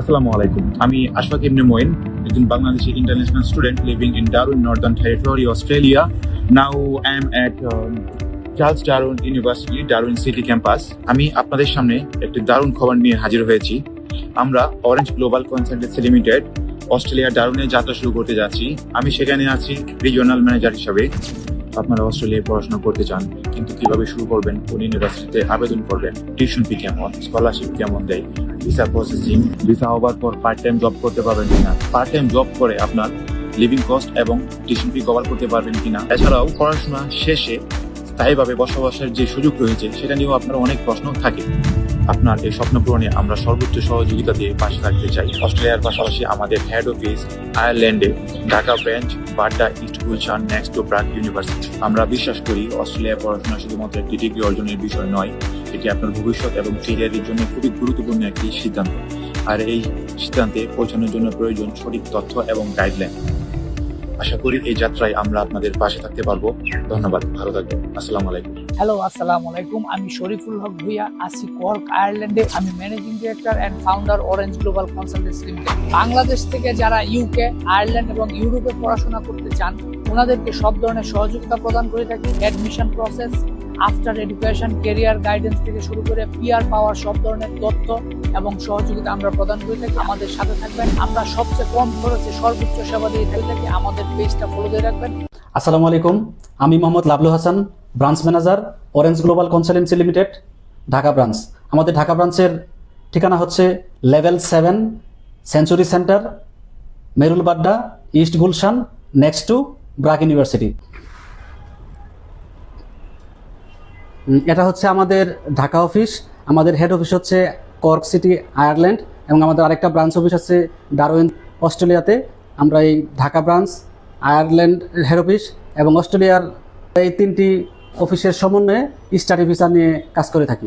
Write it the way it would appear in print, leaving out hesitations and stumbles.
Assalamu alaikum. আমি আশফাক ইবনে মোইন, একজন Bangladeshi international student living in Darwin, Northern Territory, Australia. Now I am at Charles Darwin university, Darwin city campus. আমি আপনাদের সামনে একটি দারুণ খবর নিয়ে হাজির হয়েছি। আমরা অরেঞ্জ গ্লোবাল কনসালটেন্সি লিমিটেড অস্ট্রেলিয়ার ডারউইনে যাত্রা শুরু করতে যাচ্ছি। আমি সেখানে আছি রিজিওনাল ম্যানেজার হিসাবে। আপনারা অস্ট্রেলিয়ায় পড়াশোনা করতে চান, কিন্তু কিভাবে শুরু করবেন, কোন ইউনিভার্সিটিতে আবেদন করবেন, টিউশন ফি কেমন, স্কলারশিপ কেমন দেয়, ভিসা প্রসেসিং, ভিসা হওয়ার পর পার্ট টাইম জব করতে পারবেন কিনা, পার্ট টাইম জব করে আপনার লিভিং কস্ট এবং টিউশন ফি কভার করতে পারবেন কিনা, এছাড়াও পড়াশোনা শেষে স্থায়ীভাবে বসবাসের যে সুযোগ রয়েছে সেটা নিয়েও আপনার অনেক প্রশ্ন থাকে। আপনার এই স্বপ্ন পূরণে আমরা সর্বোচ্চ সহযোগিতা দিয়ে পাশে থাকতে চাই। অস্ট্রেলিয়ার পাশাপাশি আমাদের হেড অফিস আয়ারল্যান্ডে, Dhaka branch, Badda, east Gulshan, next to BRAC university. আমরা বিশ্বাস করি অস্ট্রেলিয়ার পড়াশোনা শুধুমাত্র একটি ডিগ্রি অর্জনের বিষয় নয়, এটি আপনার ভবিষ্যৎ এবং ক্যারিয়ারের জন্য খুবই গুরুত্বপূর্ণ একটি সিদ্ধান্ত। আর এই সিদ্ধান্তে পৌঁছানোর জন্য প্রয়োজন সঠিক তথ্য এবং গাইডলাইন। আশা করি এই যাত্রায় আমরা আপনাদের পাশে থাকতে পারবো। ধন্যবাদ, ভালো থাকবেন। আসসালামু আলাইকুম। হ্যালো, আসসালামু আলাইকুম। আমি শরীফুল হক ভুইয়া, আছি কর্ক, আয়ারল্যান্ডে। আমি managing director and founder orange Global Consultancy limited. Bangladesh থেকে যারা ইউকে, আয়ারল্যান্ড এবং ইউরোপে পড়াশোনা করতে চান, ওনাদেরকে সব ধরনের সহযোগিতা প্রদান করে থাকি। Admission process, after education, career guidance থেকে শুরু করে পিআর পাওয়ার সব ধরনের তথ্য এবং সহযোগিতা আমরা প্রদান করে থাকি। আমাদের সাথে থাকবেন। আমরা সবচেয়ে কম খরচে সর্বোচ্চ সেবা দিয়ে থাকি। আমাদের পেজটা ফলো দিয়ে রাখবেন। আসসালামু আলাইকুম। আমি Mohammad Lablu Hasan, branch manager, Orange Global Consultancy Limited, Dhaka branch. আমাদের ঢাকা ব্রাঞ্চের ঠিকানা হচ্ছে level 7, Century Centre, Merul Badda, east Gulshan, next to BRAC university. এটা হচ্ছে আমাদের ঢাকা অফিস। আমাদের হেড অফিস হচ্ছে কর্ক সিটি, আয়ারল্যান্ড, এবং আমাদের আরেকটা ব্রাঞ্চ অফিস আছে ডারউইন, অস্ট্রেলিয়াতে। আমরা এই Dhaka branch, Ireland head office এবং অস্ট্রেলিয়ার এই 3টি অফিসের সমন্বয়ে স্টাডি ভিসা নিয়ে কাজ করে থাকি।